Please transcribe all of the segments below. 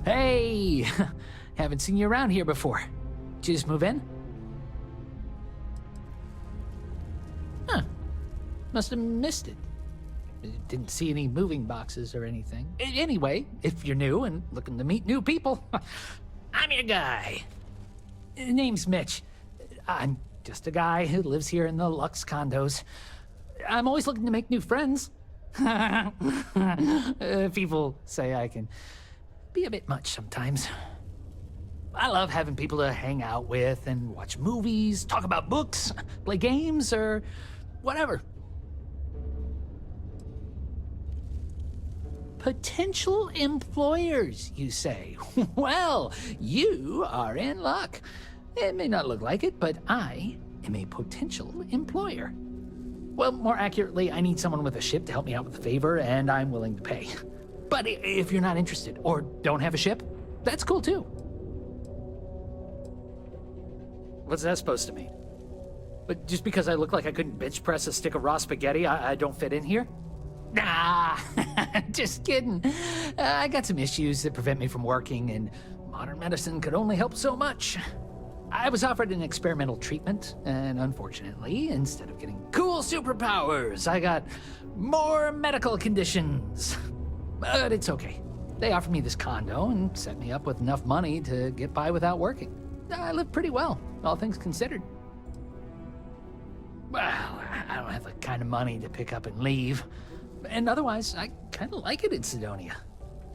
Hey! Haven't seen you around here before. Did you just move in? Huh. Must have missed it. Didn't see any moving boxes or anything. Anyway, if you're new and looking to meet new people, I'm your guy. Name's Mitch. I'm just a guy who lives here in the Lux condos. I'm always looking to make new friends. People say I can be a bit much sometimes. I love having people to hang out with and watch movies, talk about books, play games, or whatever. Potential employers, you say? Well, you are in luck. It may not look like it, but I am a potential employer. Well, more accurately, I need someone with a ship to help me out with a favor, and I'm willing to pay. But if you're not interested, or don't have a ship, that's cool too. What's that supposed to mean? But just because I look like I couldn't bench press a stick of raw spaghetti, I don't fit in here? Nah, just kidding. I got some issues that prevent me from working, and modern medicine could only help so much. I was offered an experimental treatment, and unfortunately, instead of getting cool superpowers, I got more medical conditions. But it's okay. They offered me this condo and set me up with enough money to get by without working. I live pretty well, all things considered. Well, I don't have the kind of money to pick up and leave. And otherwise, I kind of like it in Cydonia.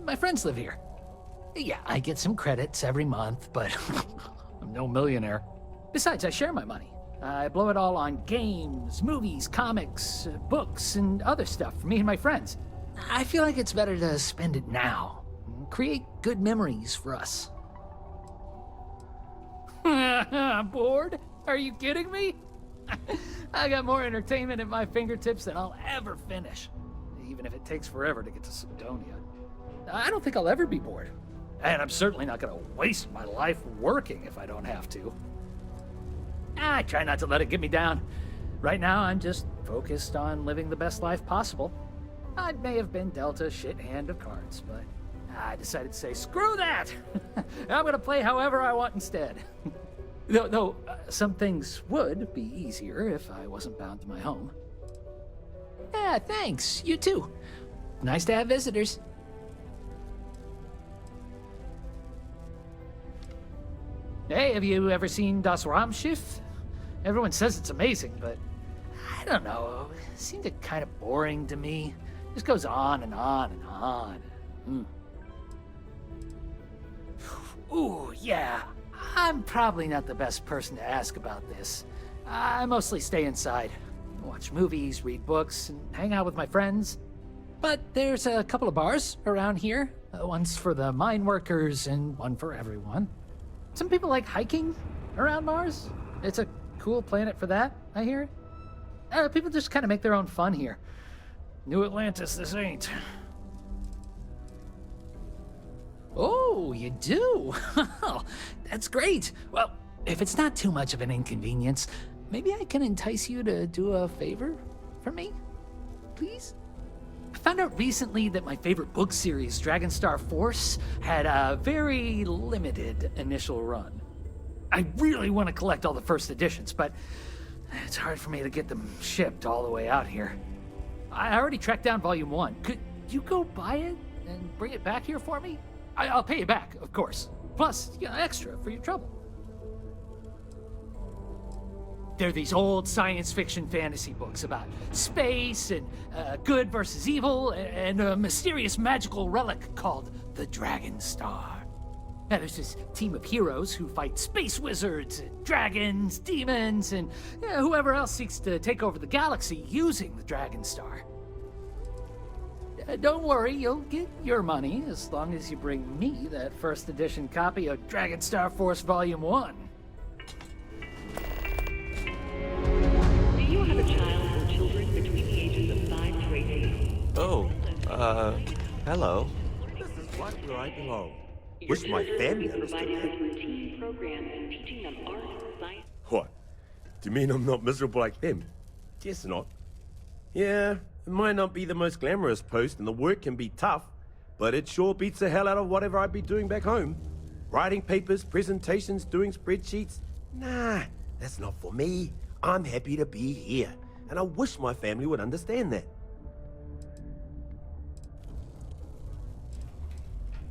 My friends live here. Yeah, I get some credits every month, but I'm no millionaire. Besides, I share my money. I blow it all on games, movies, comics, books, and other stuff for me and my friends. I feel like it's better to spend it now. Create good memories for us. Bored? Are you kidding me? I got more entertainment at my fingertips than I'll ever finish. Even if it takes forever to get to Cydonia. I don't think I'll ever be bored. And I'm certainly not gonna waste my life working if I don't have to. I try not to let it get me down. Right now, I'm just focused on living the best life possible. I may have been dealt a shit hand of cards, but I decided to say, screw that! I'm gonna play however I want instead. Though some things would be easier if I wasn't bound to my home. Yeah, thanks. You too. Nice to have visitors. Hey, have you ever seen Das Raumschiff? Everyone says it's amazing, but I don't know. It seemed kind of boring to me. It just goes on and on and on. Ooh, yeah. I'm probably not the best person to ask about this. I mostly stay inside. Watch movies, read books, and hang out with my friends. But there's a couple of bars around here. One's for the mine workers and one for everyone. Some people like hiking around Mars. It's a cool planet for that, I hear. People just kind of make their own fun here. New Atlantis, this ain't. Oh, you do? That's great. Well, if it's not too much of an inconvenience, maybe I can entice you to do a favor for me? Please? I found out recently that my favorite book series, Dragonstar Force, had a very limited initial run. I really want to collect all the first editions, but it's hard for me to get them shipped all the way out here. I already tracked down Volume 1. Could you go buy it and bring it back here for me? I'll pay you back, of course. Plus, extra for your trouble. They're these old science fiction fantasy books about space and good versus evil and a mysterious magical relic called the Dragon Star. Now, there's this team of heroes who fight space wizards, and dragons, demons, and whoever else seeks to take over the galaxy using the Dragon Star. Don't worry, you'll get your money as long as you bring me that first edition copy of Dragonstar Force Volume 1. Do you have a child or children between the ages of 5 to 18? Oh, hello. This is right where I belong. Wish my family understood providing that. a routine program and teaching them art, science. What? Do you mean I'm not miserable like them? Guess not. Yeah, it might not be the most glamorous post and the work can be tough, but it sure beats the hell out of whatever I'd be doing back home. Writing papers, presentations, doing spreadsheets. Nah, that's not for me. I'm happy to be here, and I wish my family would understand that.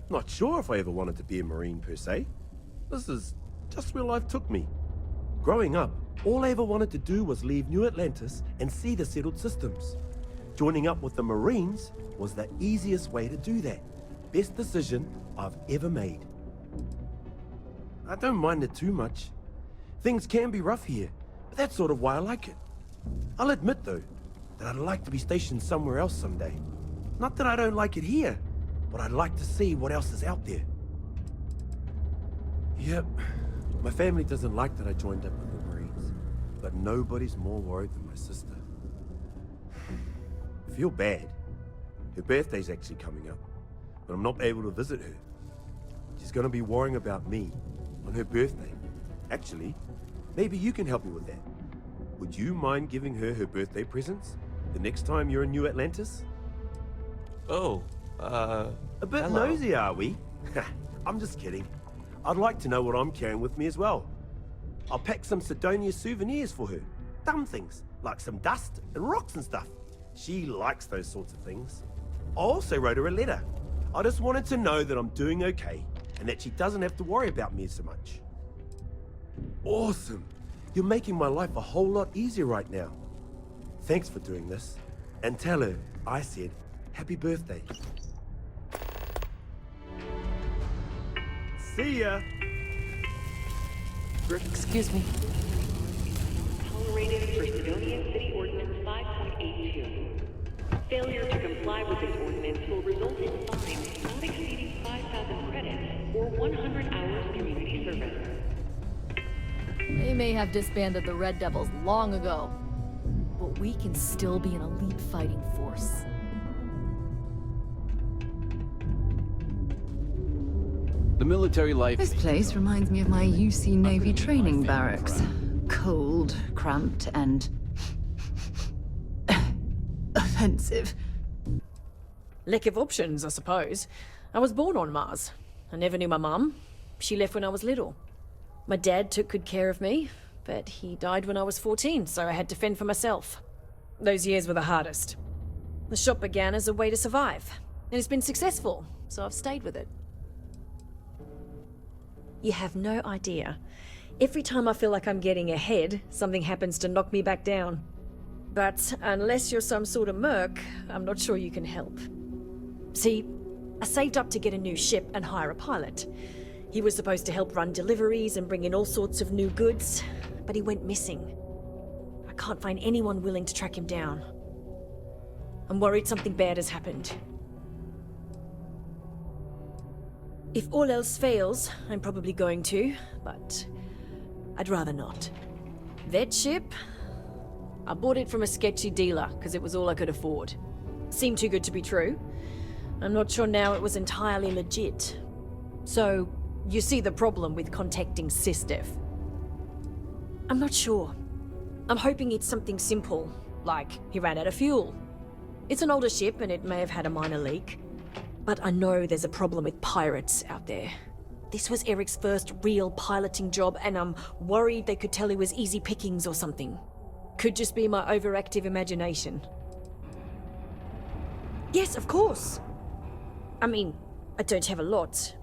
Not sure if I ever wanted to be a Marine per se. This is just where life took me. Growing up, all I ever wanted to do was leave New Atlantis and see the settled systems. Joining up with the Marines was the easiest way to do that. Best decision I've ever made. I don't mind it too much. Things can be rough here, but that's sort of why I like it. I'll admit, though, that I'd like to be stationed somewhere else someday. Not that I don't like it here, but I'd like to see what else is out there. Yep, my family doesn't like that I joined up with the Marines, but nobody's more worried than my sister. I feel bad. Her birthday's actually coming up, but I'm not able to visit her. She's gonna be worrying about me on her birthday. Actually, maybe you can help me with that. Would you mind giving her her birthday presents the next time you're in New Atlantis? Oh, A bit hello. nosy, are we? I'm just kidding. I'd like to know what I'm carrying with me as well. I'll pack some Cydonia souvenirs for her. Dumb things, like some dust and rocks and stuff. She likes those sorts of things. I also wrote her a letter. I just wanted to know that I'm doing okay, and that she doesn't have to worry about me so much. Awesome! You're making my life a whole lot easier right now. Thanks for doing this. And tell her I said happy birthday. See ya! Excuse me. Tolerated for Cydonia City Ordinance 5.82. Failure to comply with this ordinance will result in fines not exceeding 5,000 credits or 100 hours community service. They may have disbanded the Red Devils long ago, but we can still be an elite fighting force. The military life... This place reminds me of my UC Navy training barracks. Cold, cramped, and... offensive. Lack of options, I suppose. I was born on Mars. I never knew my mum. She left when I was little. My dad took good care of me, but he died when I was 14, so I had to fend for myself. Those years were the hardest. The shop began as a way to survive, and it's been successful, so I've stayed with it. You have no idea. Every time I feel like I'm getting ahead, something happens to knock me back down. But unless you're some sort of merc, I'm not sure you can help. See, I saved up to get a new ship and hire a pilot. He was supposed to help run deliveries and bring in all sorts of new goods, but he went missing. I can't find anyone willing to track him down. I'm worried something bad has happened. If all else fails, I'm probably going to, but I'd rather not. That ship? I bought it from a sketchy dealer because it was all I could afford. Seemed too good to be true. I'm not sure now it was entirely legit. So, you see the problem with contacting SysDev. I'm not sure. I'm hoping it's something simple, like he ran out of fuel. It's an older ship and it may have had a minor leak. But I know there's a problem with pirates out there. This was Eric's first real piloting job and I'm worried they could tell he was easy pickings or something. Could just be my overactive imagination. Yes, of course. I mean, I don't have a lot,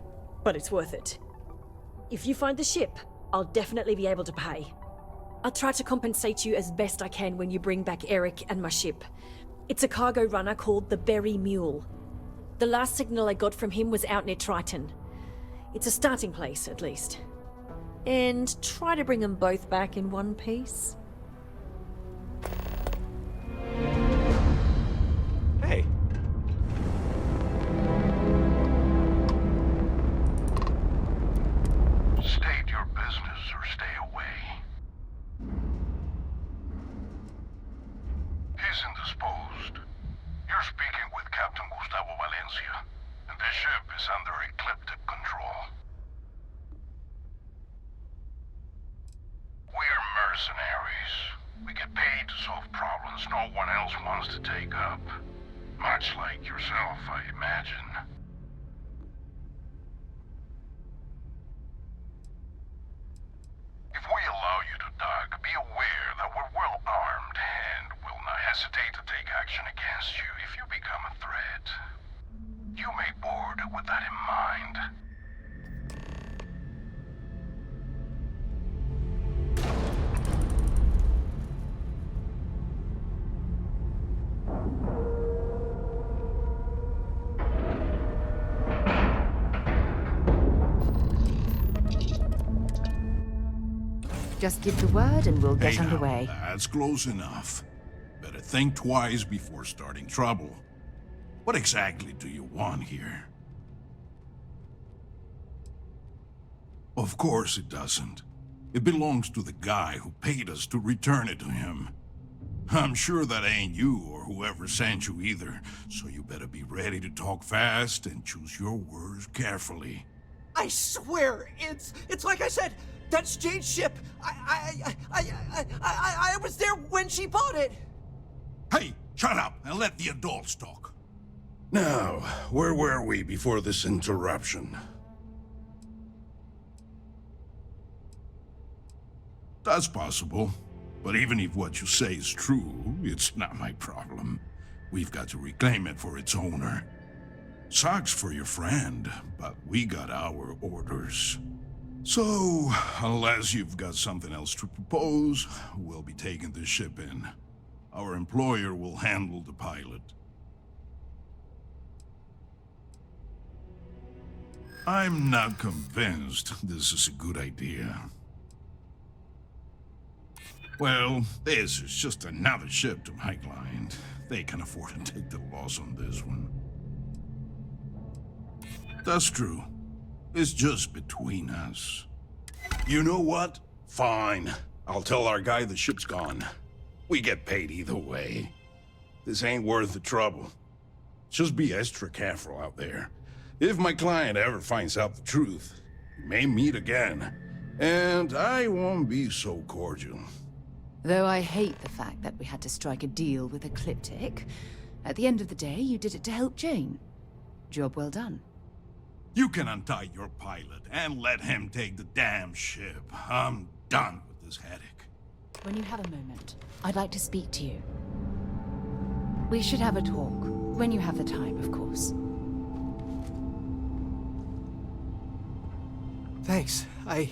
but it's worth it. If you find the ship, I'll definitely be able to pay. I'll try to compensate you as best I can when you bring back Eric and my ship. It's a cargo runner called the Berry Mule. The last signal I got from him was out near Triton. It's a starting place, at least. And try to bring them both back in one piece. Hey. State your business or stay away. He's indisposed. You're speaking with Captain Gustavo Valencia, and this ship is under ecliptic control. We're mercenaries. We get paid to solve problems no one else wants to take up. Much like yourself, I imagine. Just give the word and we'll get Hey, now, underway. that's close enough. Better think twice before starting trouble. What exactly do you want here? Of course it doesn't. It belongs to the guy who paid us to return it to him. I'm sure that ain't you or whoever sent you either, so you better be ready to talk fast and choose your words carefully. I swear, it's like I said, that's Jade's ship. I was there when she bought it. Hey, shut up and let the adults talk. Now, where were we before this interruption? That's possible. But even if what you say is true, it's not my problem. We've got to reclaim it for its owner. Sucks for your friend, but we got our orders. So, unless you've got something else to propose, we'll be taking the ship in. Our employer will handle the pilot. I'm not convinced this is a good idea. Well, this is just another ship to my client. They can afford to take the loss on this one. That's true. It's just between us. You know what? Fine. I'll tell our guy the ship's gone. We get paid either way. This ain't worth the trouble. Just be extra careful out there. If my client ever finds out the truth, we may meet again. And I won't be so cordial. Though I hate the fact that we had to strike a deal with Ecliptic, at the end of the day, you did it to help Jane. Job well done. You can untie your pilot and let him take the damn ship. I'm done with this headache. When you have a moment, I'd like to speak to you. We should have a talk. When you have the time, of course. Thanks. I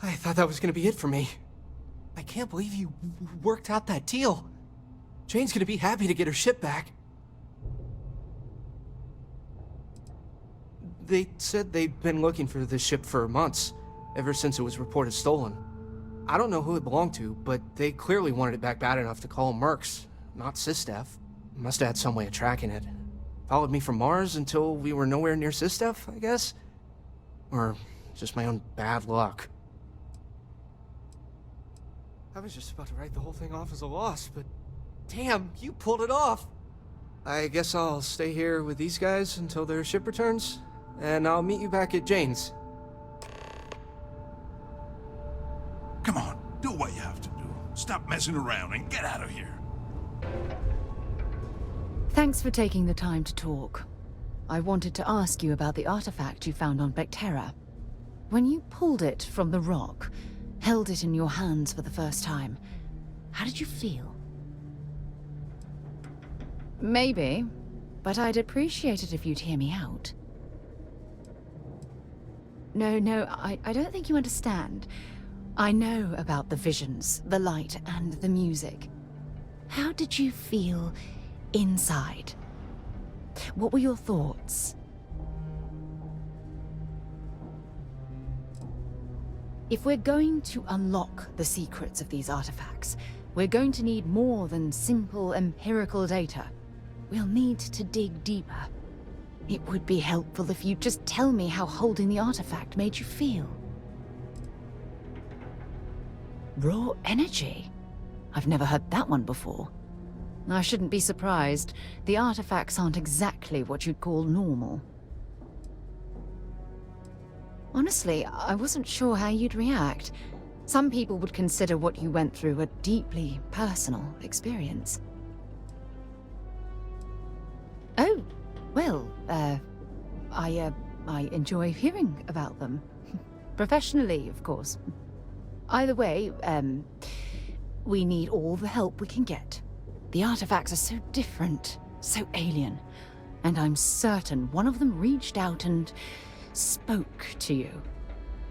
thought that was gonna be it for me. I can't believe you worked out that deal. Jane's gonna be happy to get her ship back. They said they'd been looking for this ship for months, ever since it was reported stolen. I don't know who it belonged to, but they clearly wanted it back bad enough to call them mercs, not Sistef. Must have had some way of tracking it. Followed me from Mars until we were nowhere near Sistef, I guess? Or just my own bad luck. I was just about to write the whole thing off as a loss, but damn, you pulled it off! I guess I'll stay here with these guys until their ship returns, and I'll meet you back at Jane's. Come on, do what you have to do. Stop messing around and get out of here. Thanks for taking the time to talk. I wanted to ask you about the artifact you found on Bactera. When you pulled it from the rock, held it in your hands for the first time, how did you feel? Maybe, but I'd appreciate it if you'd hear me out. No, I don't think you understand. I know about the visions, the light, and the music. How did you feel inside? What were your thoughts? If we're going to unlock the secrets of these artifacts, we're going to need more than simple empirical data. We'll need to dig deeper. It would be helpful if you'd just tell me how holding the artifact made you feel. Raw energy? I've never heard that one before. I shouldn't be surprised. The artifacts aren't exactly what you'd call normal. Honestly, I wasn't sure how you'd react. Some people would consider what you went through a deeply personal experience. Oh, well, I enjoy hearing about them. Professionally, of course. Either way, we need all the help we can get. The artifacts are so different, so alien, and I'm certain one of them reached out and spoke to you.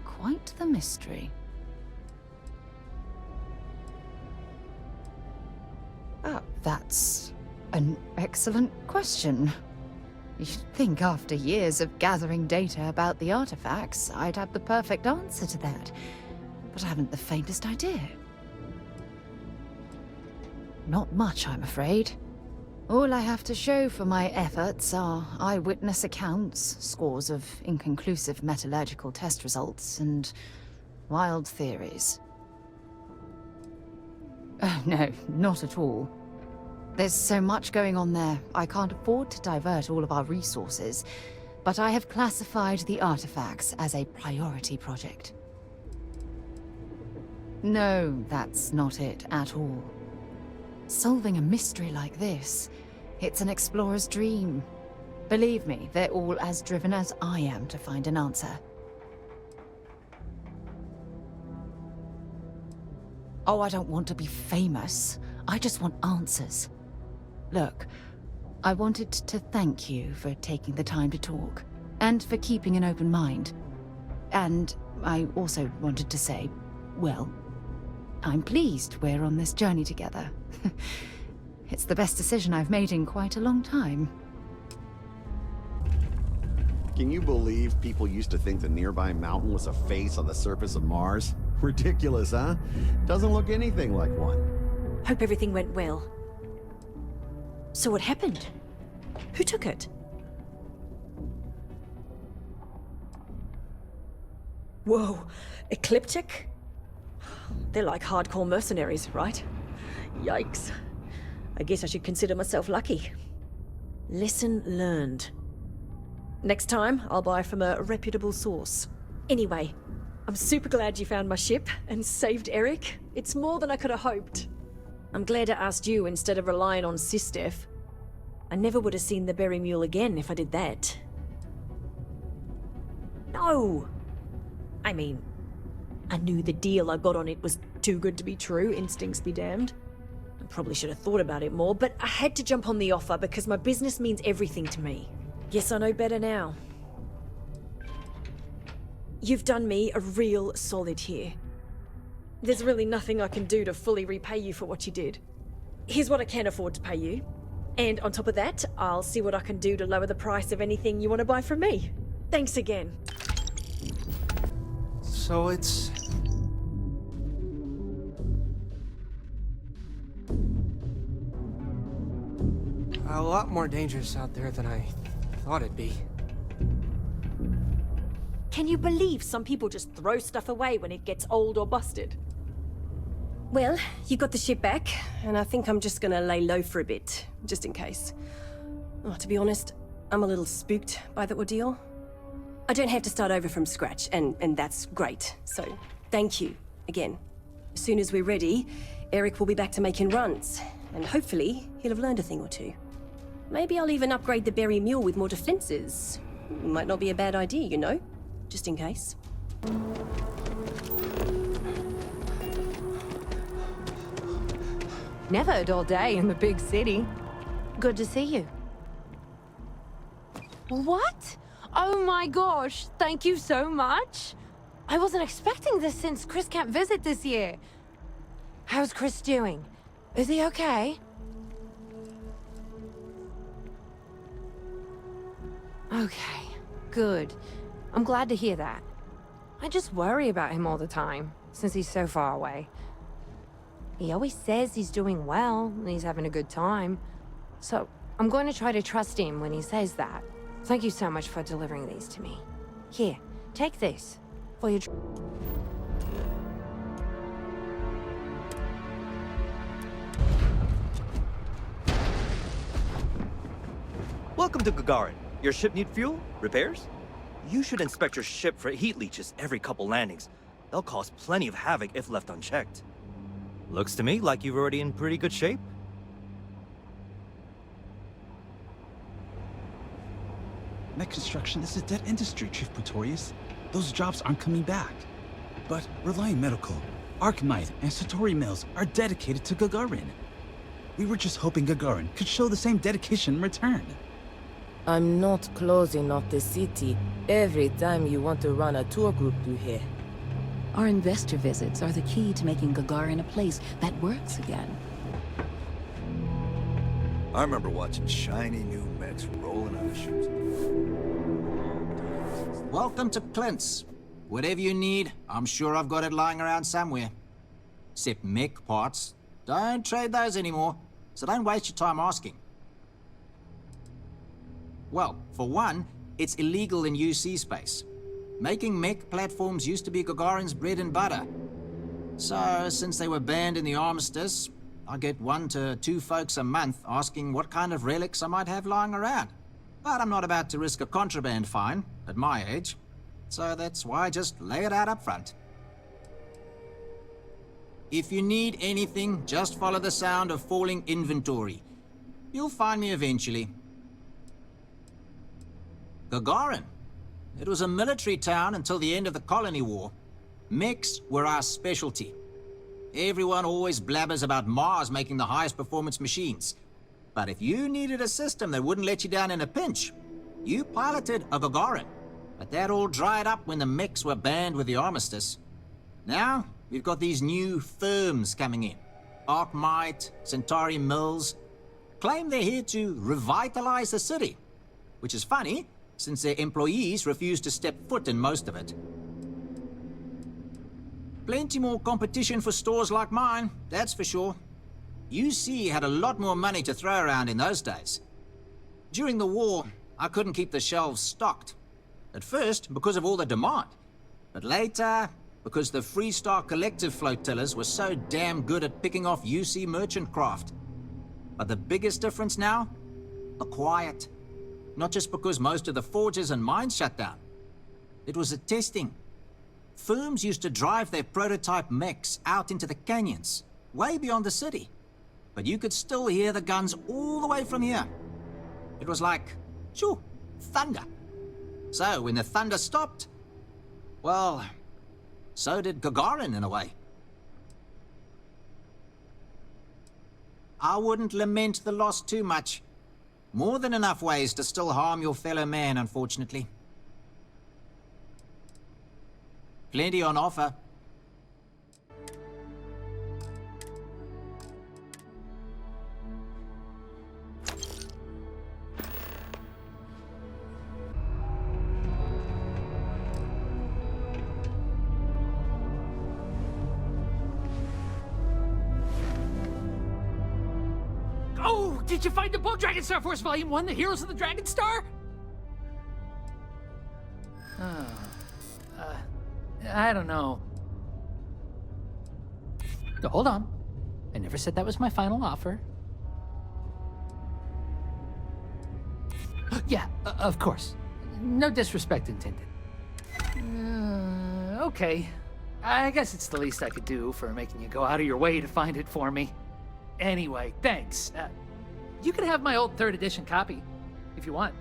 Quite the mystery. Ah, that's an excellent question. You'd think after years of gathering data about the artifacts, I'd have the perfect answer to that. but I haven't the faintest idea. Not much, I'm afraid. All I have to show for my efforts are eyewitness accounts, scores of inconclusive metallurgical test results, and wild theories. Oh, no, not at all. There's so much going on there, I can't afford to divert all of our resources, but I have classified the artifacts as a priority project. No, that's not it at all. Solving a mystery like this, it's an explorer's dream. Believe me, they're all as driven as I am to find an answer. Oh, I don't want to be famous. I just want answers. Look, I wanted to thank you for taking the time to talk, and for keeping an open mind. And I also wanted to say, well, I'm pleased we're on this journey together. It's the best decision I've made in quite a long time. Can you believe people used to think the nearby mountain was a face on the surface of Mars? Ridiculous, huh? Doesn't look anything like one. Hope everything went well. So what happened? Who took it? Whoa, Ecliptic? They're like hardcore mercenaries, right? Yikes. I guess I should consider myself lucky. Lesson learned. Next time, I'll buy from a reputable source. Anyway, I'm super glad you found my ship and saved Eric. It's more than I could have hoped. I'm glad I asked you instead of relying on Sistef. I never would have seen the Berry Mule again if I did that. No! I mean, I knew the deal I got on it was too good to be true, instincts be damned. I probably should have thought about it more, but I had to jump on the offer because my business means everything to me. Guess I know better now. You've done me a real solid here. There's really nothing I can do to fully repay you for what you did. Here's what I can afford to pay you. And on top of that, I'll see what I can do to lower the price of anything you want to buy from me. Thanks again. So it's... a lot more dangerous out there than I thought it'd be. Can you believe some people just throw stuff away when it gets old or busted? Well, you got the ship back, and I think I'm just gonna lay low for a bit, just in case. Oh, to be honest, I'm a little spooked by the ordeal. I don't have to start over from scratch, and that's great. So, thank you, again. As soon as we're ready, Eric will be back to making runs, and hopefully, he'll have learned a thing or two. Maybe I'll even upgrade the Berry Mule with more defenses. Might not be a bad idea, you know? Just in case. Never a dull day in the big city. Good to see you. What? Oh my gosh, thank you so much. I wasn't expecting this since Chris can't visit this year. How's Chris doing? Is he okay? Okay, good. I'm glad to hear that. I just worry about him all the time, since he's so far away. He always says he's doing well and he's having a good time. So I'm going to try to trust him when he says that. Thank you so much for delivering these to me. Here, take this for your... Welcome to Gagarin. Your ship need fuel? Repairs? You should inspect your ship for heat leeches every couple landings. They'll cause plenty of havoc if left unchecked. Looks to me like you're already in pretty good shape. Mech construction is a dead industry, Chief Pretorius. Those jobs aren't coming back. But Reliant Medical, Archmite, and Satori Mills are dedicated to Gagarin. We were just hoping Gagarin could show the same dedication in return. I'm not closing off the city every time you want to run a tour group through here. Our investor visits are the key to making Gagarin a place that works again. I remember watching shiny new mechs rolling out of ships. Welcome to Clint's. Whatever you need, I'm sure I've got it lying around somewhere. Except mech parts. Don't trade those anymore, so don't waste your time asking. Well, for one, it's illegal in UC space. Making mech platforms used to be Gagarin's bread and butter. So, since they were banned in the armistice, I get 1 to 2 folks a month asking what kind of relics I might have lying around. But I'm not about to risk a contraband fine at my age, so that's why I just lay it out up front. If you need anything, just follow the sound of falling inventory. You'll find me eventually. Gagarin. It was a military town until the end of the Colony War. Mechs were our specialty. Everyone always blabbers about Mars making the highest performance machines. But if you needed a system that wouldn't let you down in a pinch, you piloted a Gagarin. But that all dried up when the mechs were banned with the armistice. Now, we've got these new firms coming in. Arkmite, Centauri Mills. Claim they're here to revitalize the city. Which is funny, since their employees refuse to step foot in most of it. Plenty more competition for stores like mine, that's for sure. UC had a lot more money to throw around in those days. During the war, I couldn't keep the shelves stocked. At first, because of all the demand. But later, because the Freestar Collective flotillas were so damn good at picking off UC merchant craft. But the biggest difference now? The quiet. Not just because most of the forges and mines shut down. It was the testing. Firms used to drive their prototype mechs out into the canyons, way beyond the city. But you could still hear the guns all the way from here. It was like, shoo, thunder. So when the thunder stopped, well, so did Gagarin in a way. I wouldn't lament the loss too much. More than enough ways to still harm your fellow man, unfortunately. Plenty on offer. Oh, did you find the book, Dragon Star Force Volume 1, The Heroes of the Dragon Star? I don't know. Hold on. I never said that was my final offer. Yeah, of course. No disrespect intended. Okay. I guess it's the least I could do for making you go out of your way to find it for me. Anyway, thanks. You can have my old 3rd edition copy, if you want.